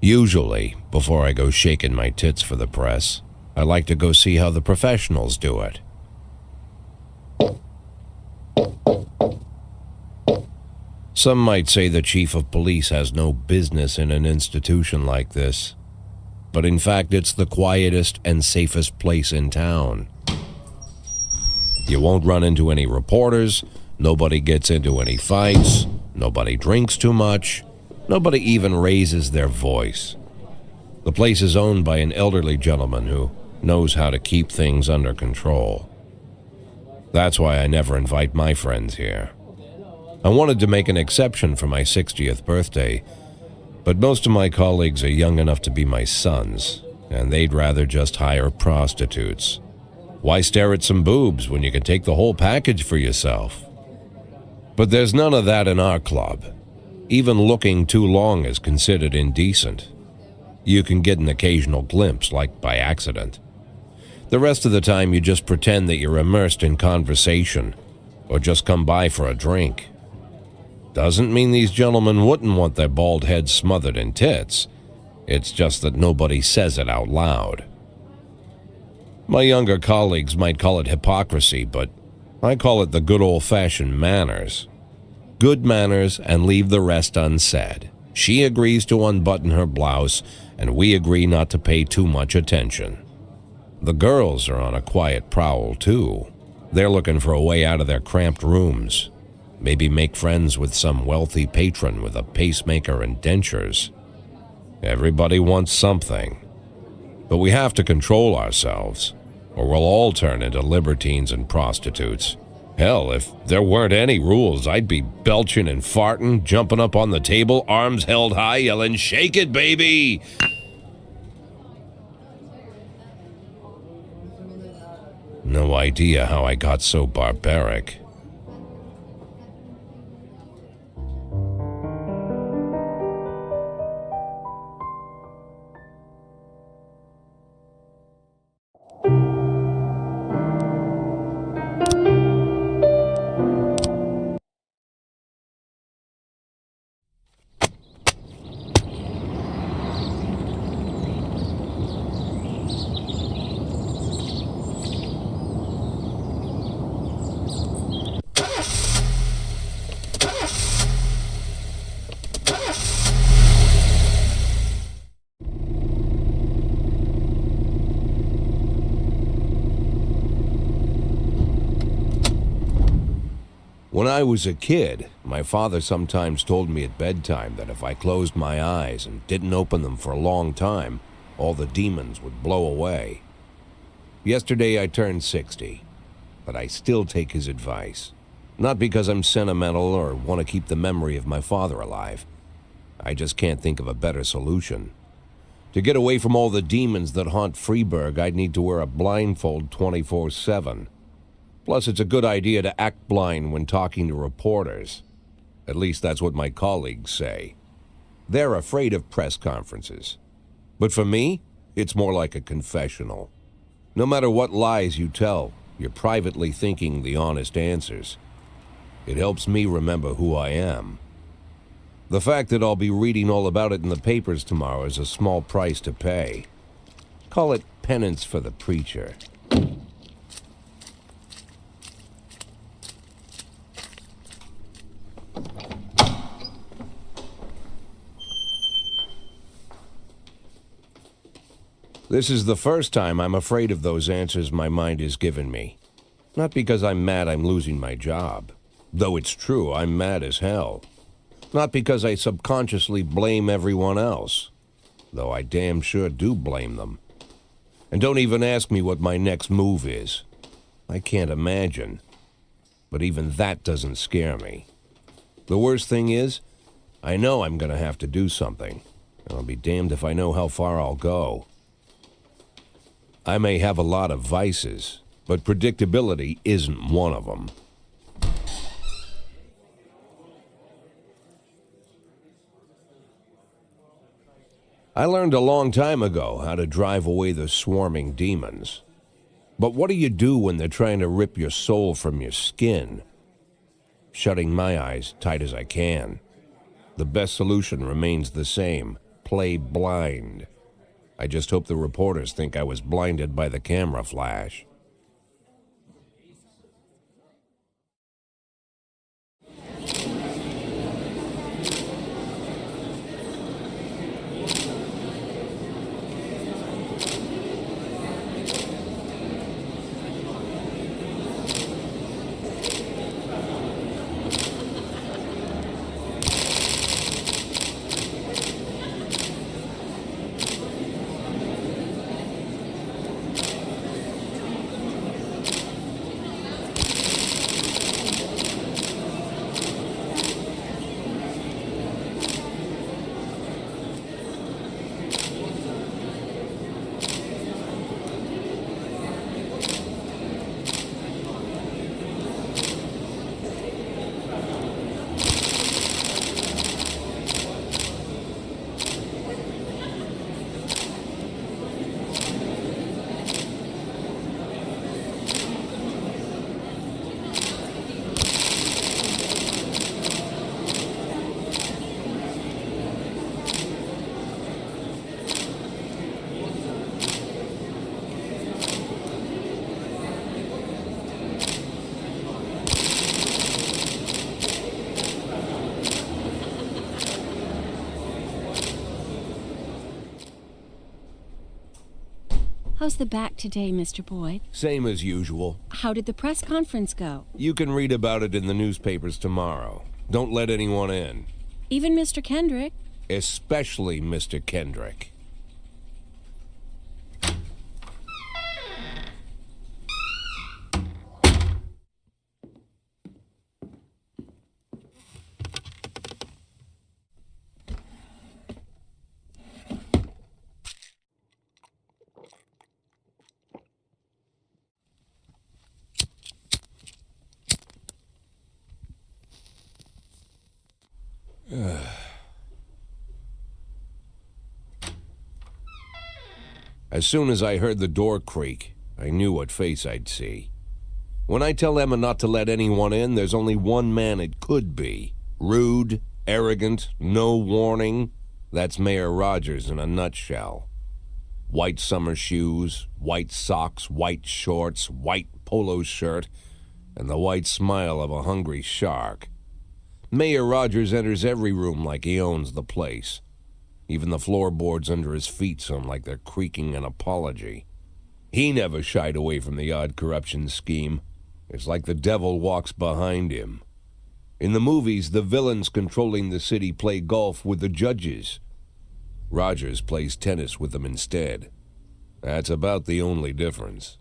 Usually, before I go shaking my tits for the press, I like to go see how the professionals do it. Some might say the chief of police has no business in an institution like this, but in fact it's the quietest and safest place in town. You won't run into any reporters, nobody gets into any fights, nobody drinks too much, nobody even raises their voice. The place is owned by an elderly gentleman who knows how to keep things under control. That's why I never invite my friends here. I wanted to make an exception for my 60th birthday, but most of my colleagues are young enough to be my sons, and they'd rather just hire prostitutes. Why stare at some boobs when you can take the whole package for yourself? But there's none of that in our club. Even looking too long is considered indecent. You can get an occasional glimpse, like by accident. The rest of the time you just pretend that you're immersed in conversation, or just come by for a drink. Doesn't mean these gentlemen wouldn't want their bald heads smothered in tits. It's just that nobody says it out loud. My younger colleagues might call it hypocrisy, but I call it the good old-fashioned manners. Good manners and leave the rest unsaid. She agrees to unbutton her blouse, and we agree not to pay too much attention. The girls are on a quiet prowl, too. They're looking for a way out of their cramped rooms. Maybe make friends with some wealthy patron with a pacemaker and dentures. Everybody wants something. But we have to control ourselves, or we'll all turn into libertines and prostitutes. Hell, if there weren't any rules, I'd be belching and farting, jumping up on the table, arms held high, yelling, "Shake it, baby!" No idea how I got so barbaric. When I was a kid, my father sometimes told me at bedtime that if I closed my eyes and didn't open them for a long time, all the demons would blow away. Yesterday I turned 60, but I still take his advice. Not because I'm sentimental or want to keep the memory of my father alive. I just can't think of a better solution. To get away from all the demons that haunt Freeburg, I'd need to wear a blindfold 24/7. Plus, it's a good idea to act blind when talking to reporters. At least that's what my colleagues say. They're afraid of press conferences. But for me, it's more like a confessional. No matter what lies you tell, you're privately thinking the honest answers. It helps me remember who I am. The fact that I'll be reading all about it in the papers tomorrow is a small price to pay. Call it penance for the preacher. This is the first time I'm afraid of those answers my mind has given me. Not because I'm mad I'm losing my job. Though it's true, I'm mad as hell. Not because I subconsciously blame everyone else. Though I damn sure do blame them. And don't even ask me what my next move is. I can't imagine. But even that doesn't scare me. The worst thing is, I know I'm gonna have to do something. I'll be damned if I know how far I'll go. I may have a lot of vices, but predictability isn't one of them. I learned a long time ago how to drive away the swarming demons. But what do you do when they're trying to rip your soul from your skin? Shutting my eyes tight as I can. The best solution remains the same. play blind. I just hope the reporters think I was blinded by the camera flash. How's the back today, Mr. Boyd? Same as usual. How did the press conference go? You can read about it in the newspapers tomorrow. Don't let anyone in. Even Mr. Kendrick? Especially Mr. Kendrick. As soon as I heard the door creak, I knew what face I'd see. When I tell Emma not to let anyone in, there's only one man it could be. Rude, arrogant, no warning. That's Mayor Rogers in a nutshell. White summer shoes, white socks, white shorts, white polo shirt, and the white smile of a hungry shark. Mayor Rogers enters every room like he owns the place. Even the floorboards under his feet sound like they're creaking an apology. He never shied away from the odd corruption scheme. It's like the devil walks behind him. In the movies, the villains controlling the city play golf with the judges. Rogers plays tennis with them instead. That's about the only difference.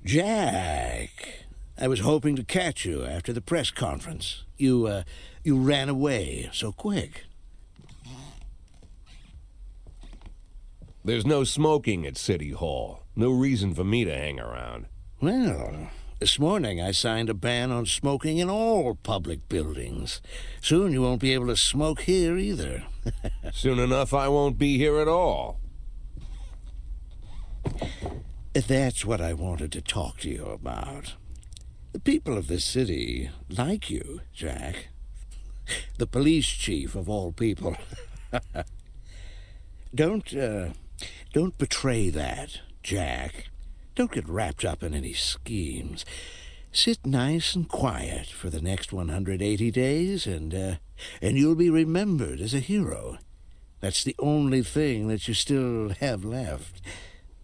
Jack, I was hoping to catch you after the press conference. You ran away so quick. There's no smoking at City Hall. No reason for me to hang around. Well, this morning I signed a ban on smoking in all public buildings. Soon you won't be able to smoke here either. Soon enough, I won't be here at all. That's what I wanted to talk to you about. The people of this city like you, Jack. The police chief of all people. Don't betray that, Jack. Don't get wrapped up in any schemes. Sit nice and quiet for the next 180 days, and you'll be remembered as a hero. That's the only thing that you still have left.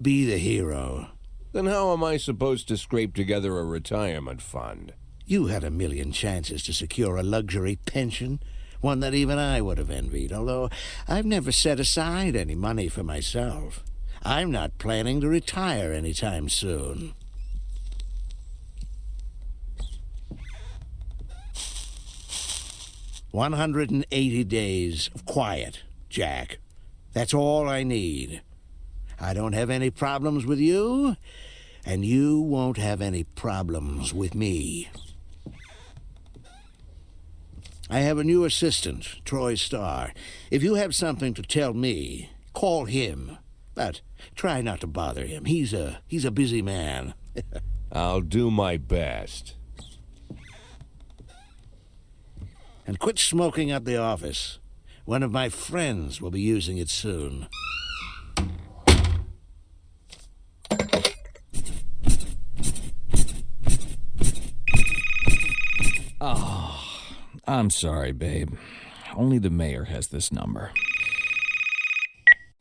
Be the hero. Then how am I supposed to scrape together a retirement fund? You had a million chances to secure a luxury pension, one that even I would have envied, although I've never set aside any money for myself. I'm not planning to retire anytime soon. "180 days of quiet, Jack. That's all I need. I don't have any problems with you, and you won't have any problems with me. I have a new assistant, Troy Starr. If you have something to tell me, call him. But try not to bother him. He's a busy man." I'll do my best. "And quit smoking at the office. One of my friends will be using it soon. Oh, I'm sorry, babe. Only the mayor has this number.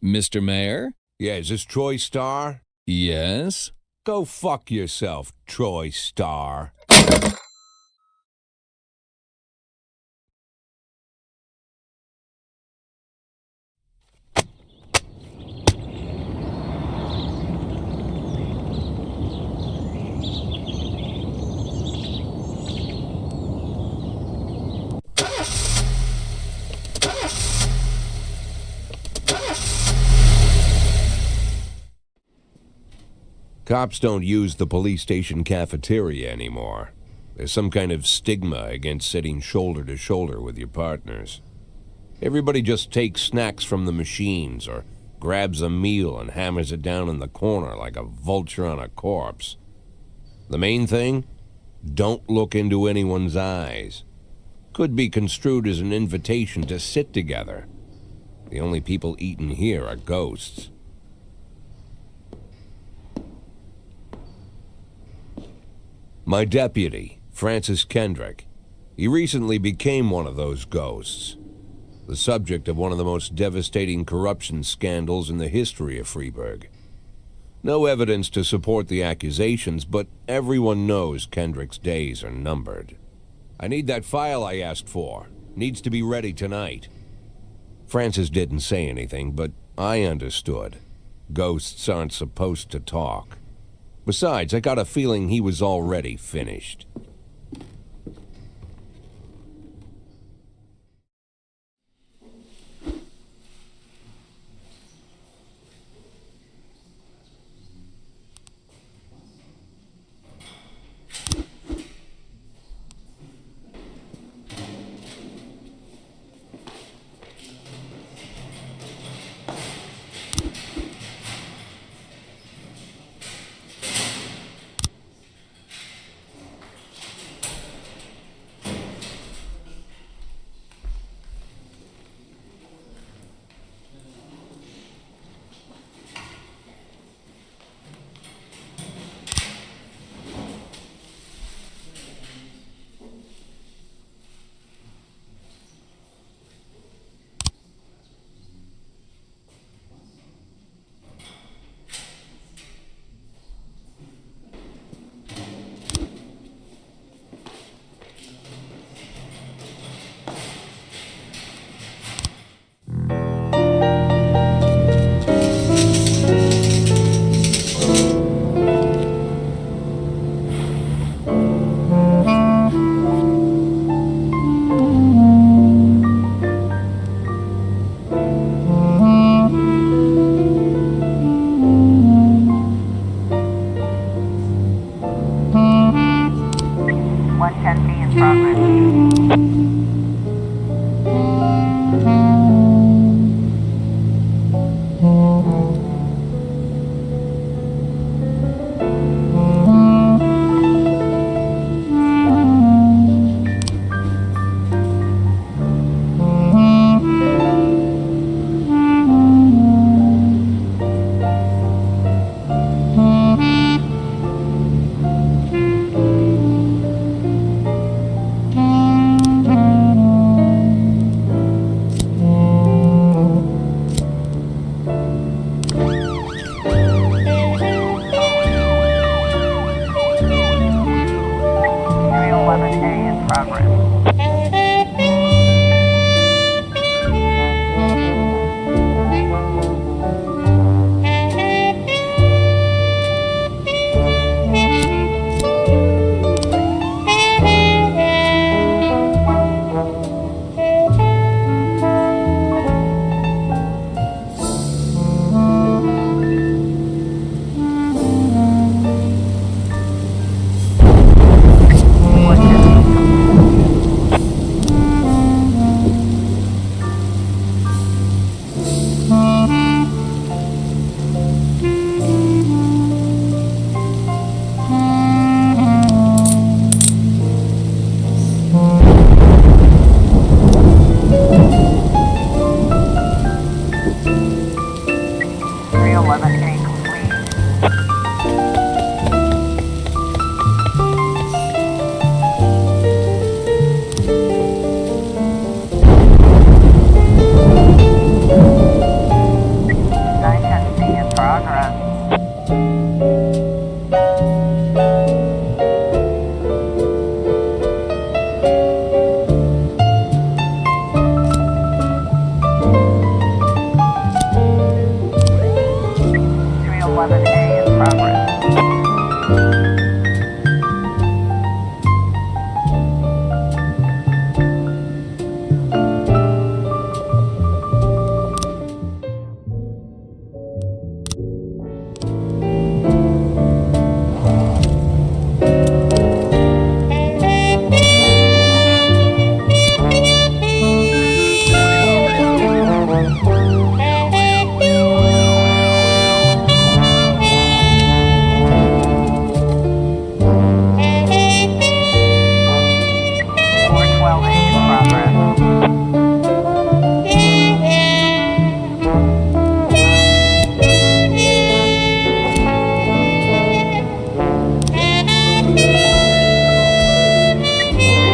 Mr. Mayor? Yeah, is this Troy Star? Yes? Go fuck yourself, Troy Star. Cops don't use the police station cafeteria anymore. There's some kind of stigma against sitting shoulder to shoulder with your partners. Everybody just takes snacks from the machines or grabs a meal and hammers it down in the corner like a vulture on a corpse. The main thing? Don't look into anyone's eyes. Could be construed as an invitation to sit together. The only people eating here are ghosts. My deputy, Francis Kendrick. He recently became one of those ghosts. The subject of one of the most devastating corruption scandals in the history of Freeburg. No evidence to support the accusations, but everyone knows Kendrick's days are numbered. I need that file I asked for. Needs to be ready tonight. Francis didn't say anything, but I understood. Ghosts aren't supposed to talk. Besides, I got a feeling he was already finished.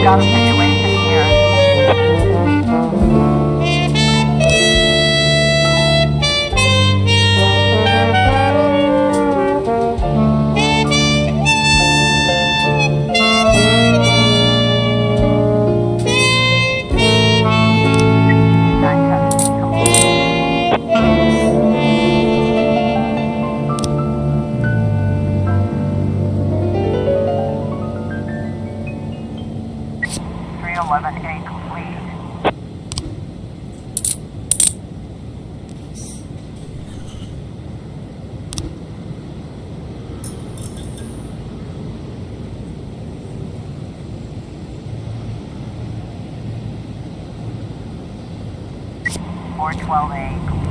got a situation here. Nine testing complete. 311A complete. Four 12A complete.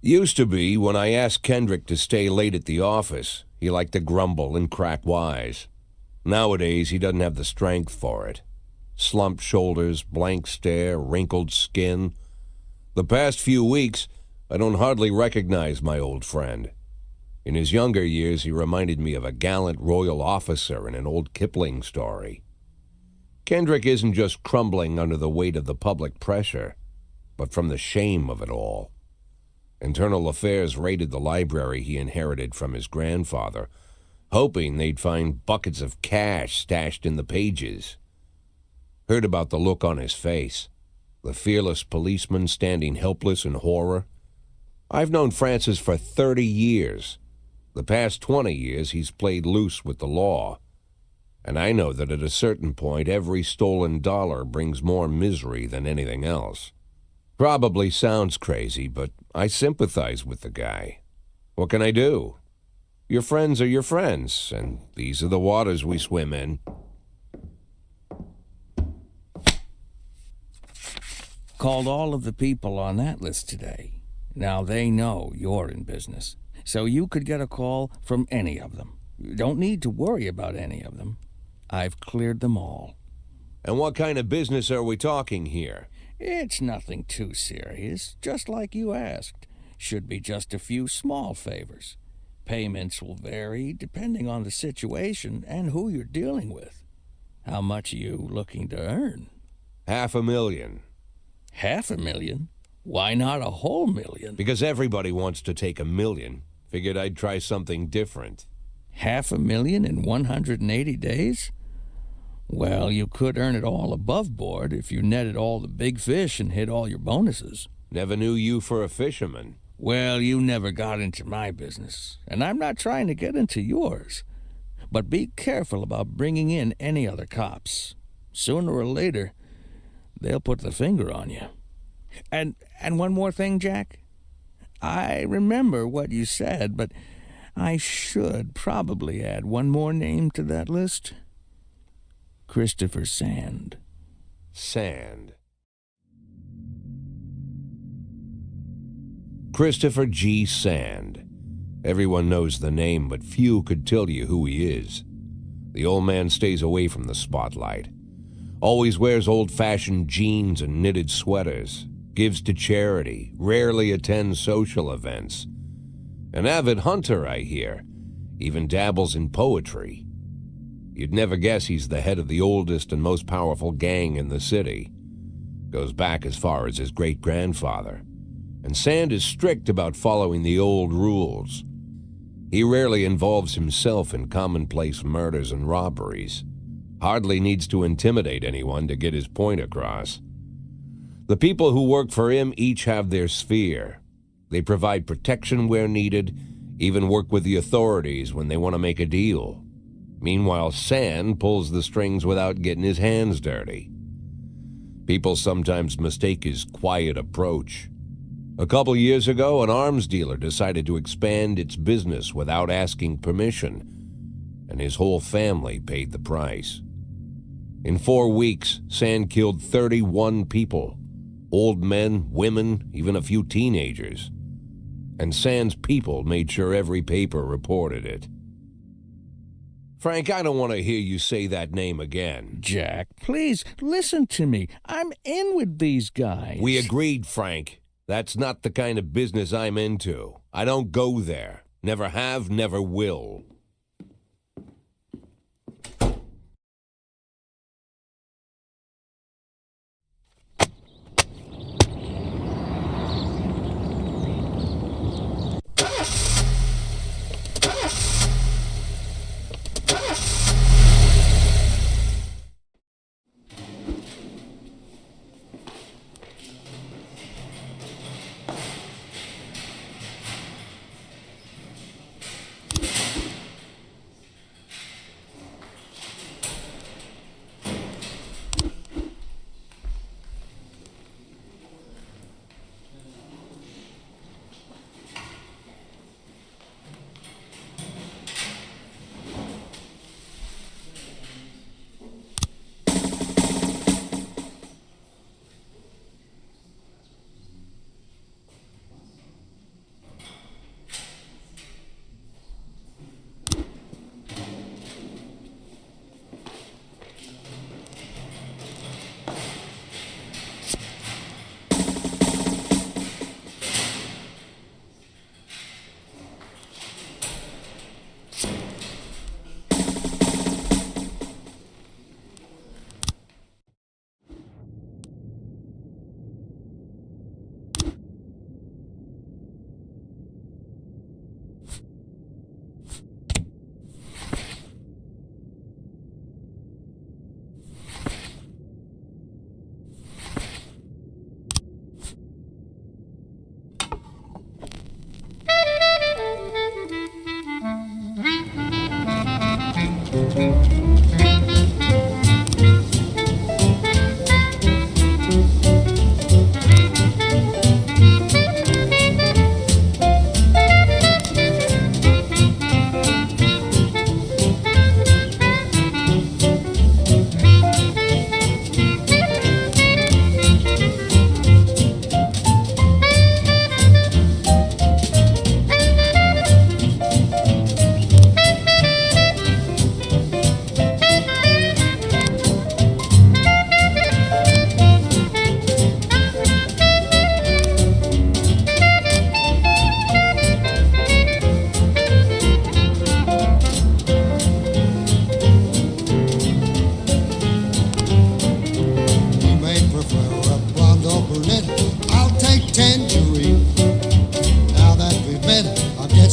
Used to be, when I asked Kendrick to stay late at the office, he liked to grumble and crack wise. Nowadays, he doesn't have the strength for it. Slumped shoulders, blank stare, wrinkled skin. The past few weeks, I don't hardly recognize my old friend. In his younger years, he reminded me of a gallant royal officer in an old Kipling story. Kendrick isn't just crumbling under the weight of the public pressure, but from the shame of it all. Internal Affairs raided the library he inherited from his grandfather, hoping they'd find buckets of cash stashed in the pages. Heard about the look on his face, the fearless policeman standing helpless in horror. I've known Francis for 30 years. The past 20 years he's played loose with the law. And I know that at a certain point every stolen dollar brings more misery than anything else. Probably sounds crazy, but I sympathize with the guy. What can I do? Your friends are your friends, and these are the waters we swim in. Called all of the people on that list today. Now they know you're in business, so you could get a call from any of them. You don't need to worry about any of them. I've cleared them all. And what kind of business are we talking here? It's nothing too serious, just like you asked. Should be just a few small favors. Payments will vary depending on the situation and who you're dealing with. How much are you looking to earn? $500,000. $500,000? Why not a whole million? Because everybody wants to take $1 million. Figured I'd try something different. $500,000 in 180 days? Well, you could earn it all above board if you netted all the big fish and hit all your bonuses. Never knew you for a fisherman. Well, you never got into my business, and I'm not trying to get into yours. But be careful about bringing in any other cops. Sooner or later, they'll put the finger on you. And one more thing, Jack. I remember what you said, but I should probably add one more name to that list. Christopher Sand. Sand. Christopher G. Sand. Everyone knows the name, but few could tell you who he is. The old man stays away from the spotlight. Always wears old-fashioned jeans and knitted sweaters. Gives to charity. Rarely attends social events. An avid hunter, I hear. Even dabbles in poetry. You'd never guess he's the head of the oldest and most powerful gang in the city. Goes back as far as his great-grandfather. And Sand is strict about following the old rules. He rarely involves himself in commonplace murders and robberies. Hardly needs to intimidate anyone to get his point across. The people who work for him each have their sphere. They provide protection where needed, even work with the authorities when they want to make a deal. Meanwhile, Sand pulls the strings without getting his hands dirty. People sometimes mistake his quiet approach. A couple years ago, an arms dealer decided to expand its business without asking permission, and his whole family paid the price. In 4 weeks, Sand killed 31 people, old men, women, even a few teenagers. And Sand's people made sure every paper reported it. Frank, I don't want to hear you say that name again. Jack, please, listen to me. I'm in with these guys. We agreed, Frank. That's not the kind of business I'm into. I don't go there. Never have, never will.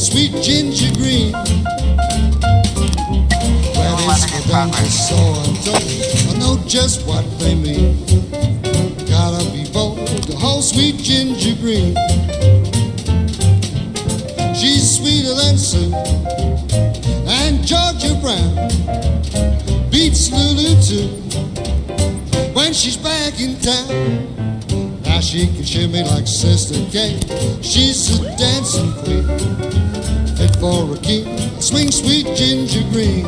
sweet ginger green. Well, these credentials so untold, I know just what they mean. Gotta be bold, the whole sweet ginger green. She's sweeter than Sue and Georgia Brown. Beats Lulu too when she's back in town. Now she can shimmy like Sister Kate. She's a dancing queen, fit for a king. Swing sweet ginger green.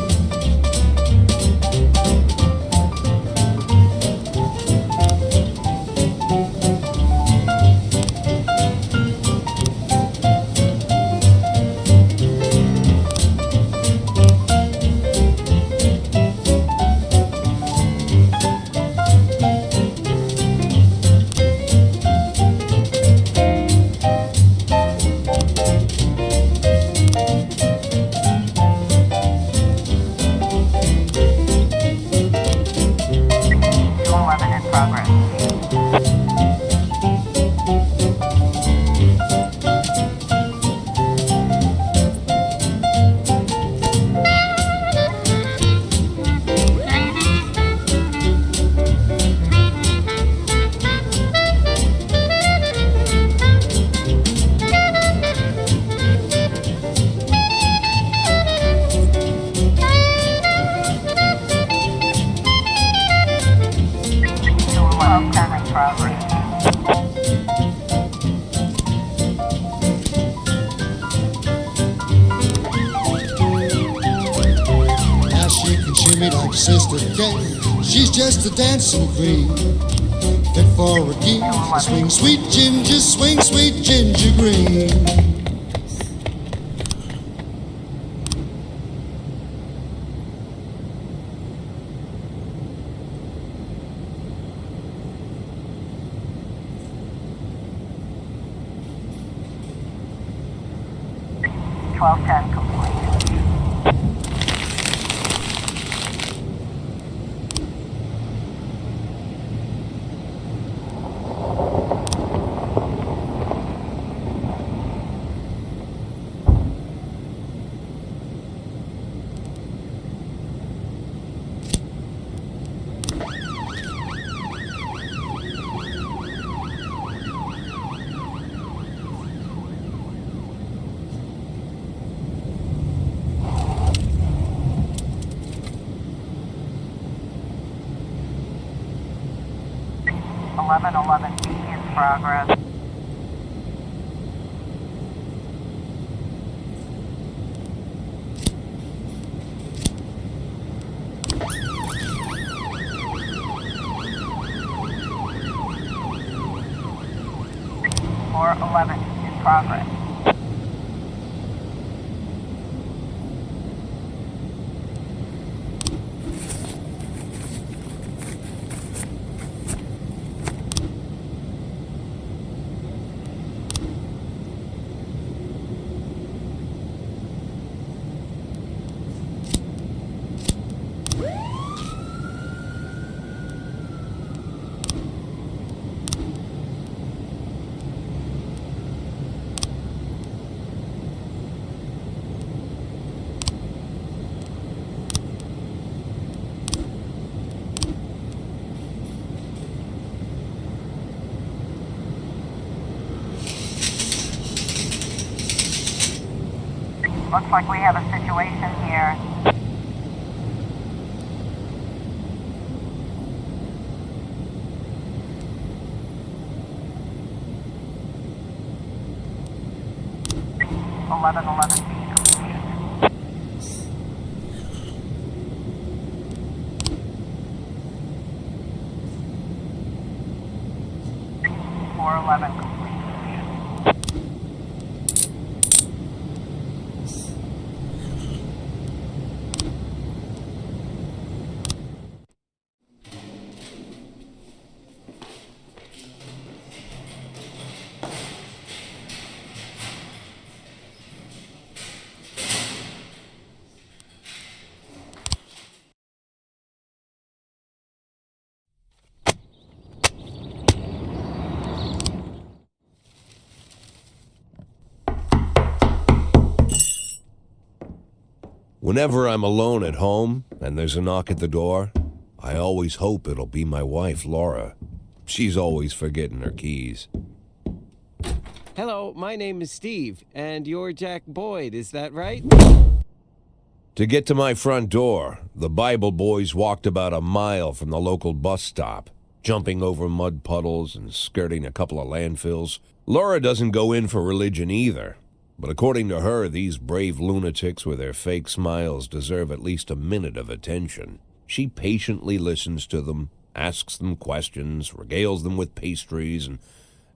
sister Kay, she's just a dancing queen. Fit for a king, swing sweet ginger green. Twelve ten complete. Eleven B in progress. Or 11 in progress. Looks like we have a situation here. Eleven B complete. 411 complete. Whenever I'm alone at home and there's a knock at the door, I always hope it'll be my wife, Laura. She's always forgetting her keys. Hello, my name is Steve, and you're Jack Boyd, is that right? To get to my front door, the Bible boys walked about a mile from the local bus stop, jumping over mud puddles and skirting a couple of landfills. Laura doesn't go in for religion either. But according to her, these brave lunatics with their fake smiles deserve at least a minute of attention. She patiently listens to them, asks them questions, regales them with pastries, and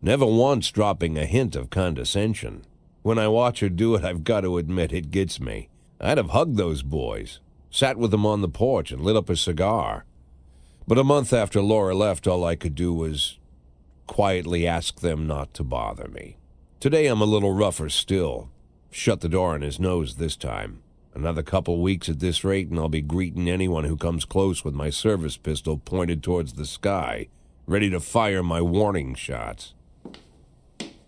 never once dropping a hint of condescension. When I watch her do it, I've got to admit it gets me. I'd have hugged those boys, sat with them on the porch, and lit up a cigar. But a month after Laura left, all I could do was quietly ask them not to bother me. Today I'm a little rougher still. Shut the door on his nose this time. Another couple weeks at this rate and I'll be greeting anyone who comes close with my service pistol pointed towards the sky, ready to fire my warning shots.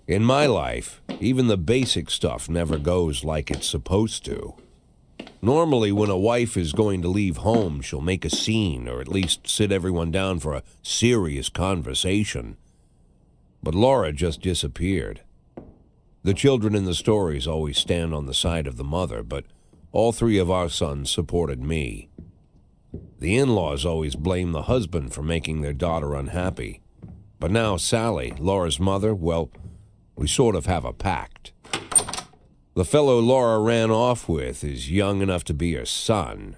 In my life, even the basic stuff never goes like it's supposed to. Normally, when a wife is going to leave home, she'll make a scene or at least sit everyone down for a serious conversation. But Laura just disappeared. The children in the stories always stand on the side of the mother, but all three of our sons supported me. The in-laws always blame the husband for making their daughter unhappy. But now Sally, Laura's mother, well, we sort of have a pact. The fellow Laura ran off with is young enough to be her son,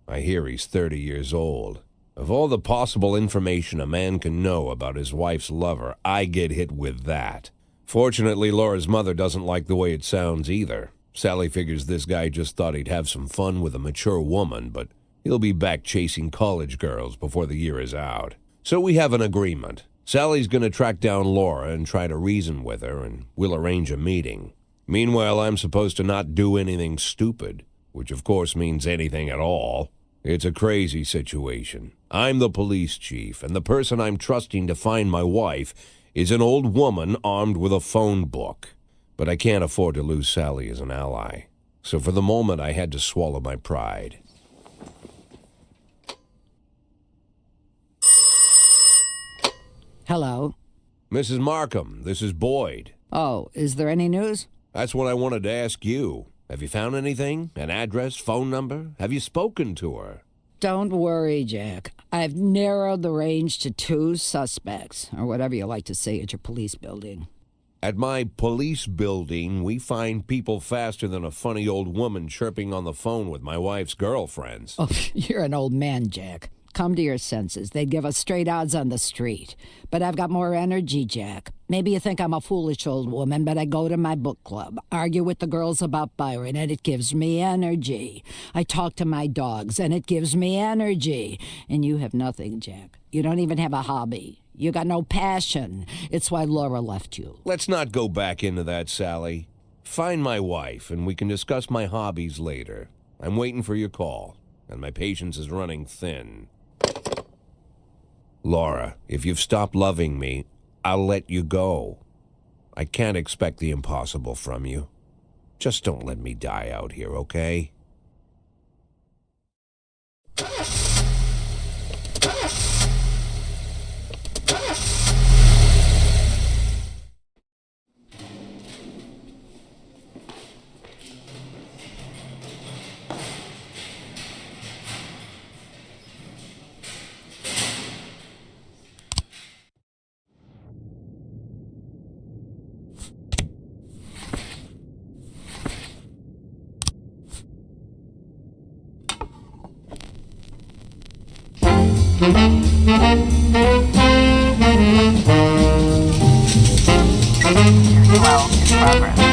I hear he's 30 years old. Of all the possible information a man can know about his wife's lover, I get hit with that. Fortunately, Laura's mother doesn't like the way it sounds either. Sally figures this guy just thought he'd have some fun with a mature woman, but he'll be back chasing college girls before the year is out. So we have an agreement. Sally's going to track down Laura and try to reason with her, and we'll arrange a meeting. Meanwhile, I'm supposed to not do anything stupid, which of course means anything at all. It's a crazy situation. I'm the police chief, and the person I'm trusting to find my wife is an old woman armed with a phone book. But I can't afford to lose Sally as an ally. So for the moment, I had to swallow my pride. Hello. Mrs. Markham, this is Boyd. Oh, is there any news? That's what I wanted to ask you. Have you found anything? An address, phone number? Have you spoken to her? Don't worry, Jack. I've narrowed the range to 2 suspects, or whatever you like to say at your police building. At my police building, we find people faster than a funny old woman chirping on the phone with my wife's girlfriends. Oh, you're an old man, Jack. Come to your senses. They'd give us straight odds on the street. But I've got more energy, Jack. Maybe you think I'm a foolish old woman, but I go to my book club, argue with the girls about Byron, and it gives me energy. I talk to my dogs, and it gives me energy. And you have nothing, Jack. You don't even have a hobby. You got no passion. It's why Laura left you. Let's not go back into that, Sally. Find my wife, and we can discuss my hobbies later. I'm waiting for your call, and my patience is running thin. Laura, if you've stopped loving me, I'll let you go. I can't expect the impossible from you. Just don't let me die out here, okay? Well, in progress.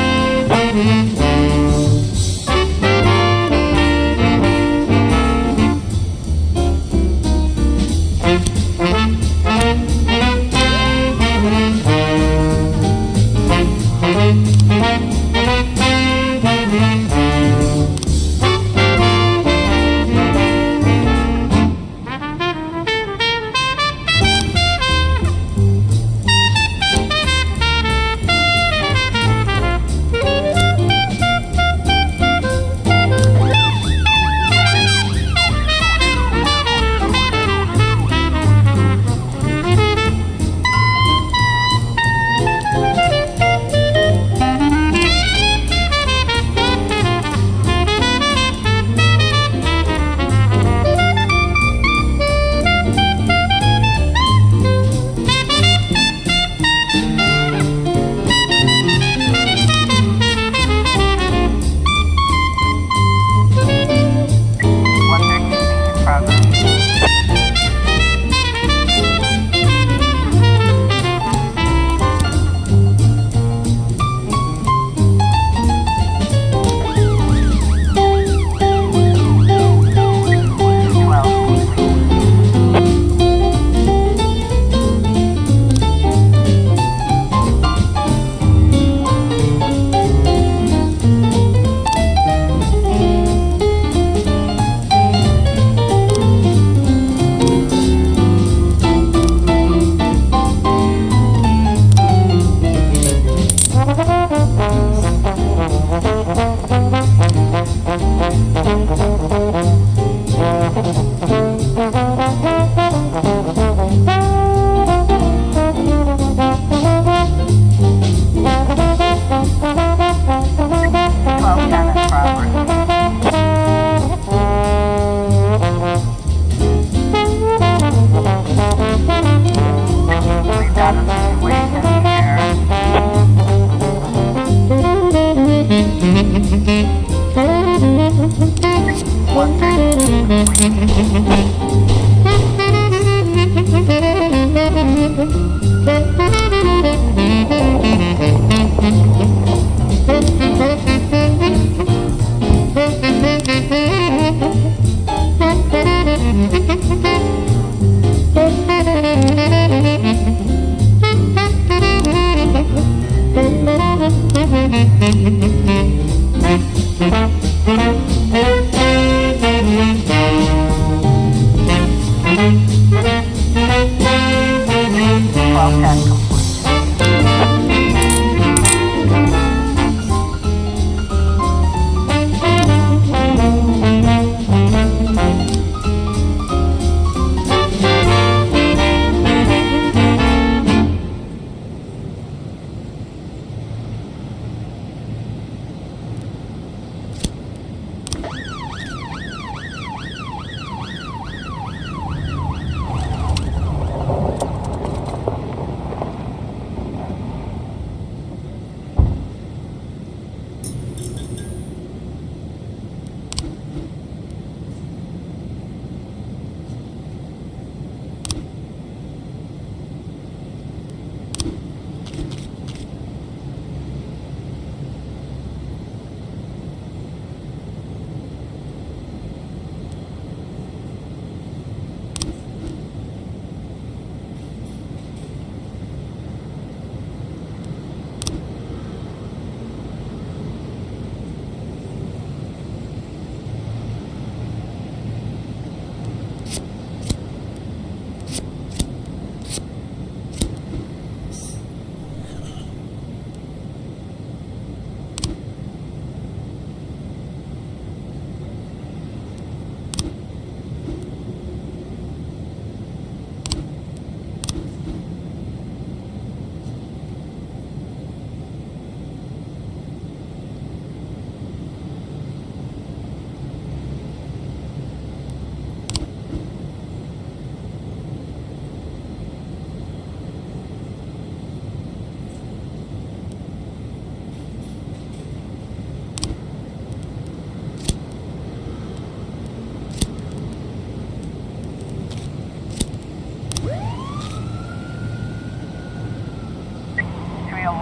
Well, test complete.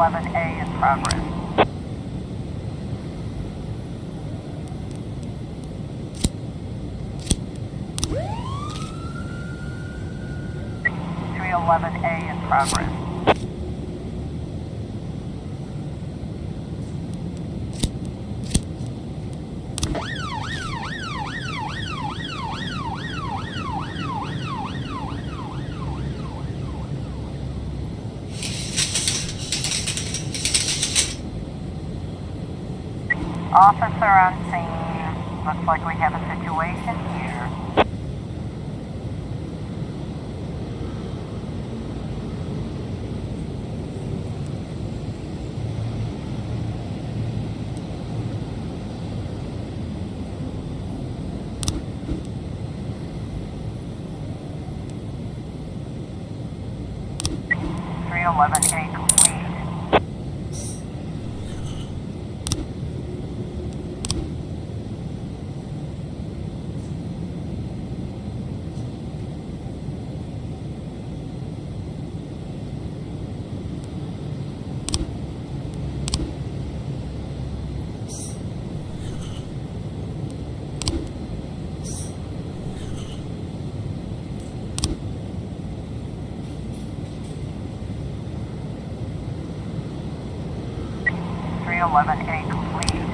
A in progress. A in progress. Officer on scene. Looks like we have a situation here. A complete. A complete.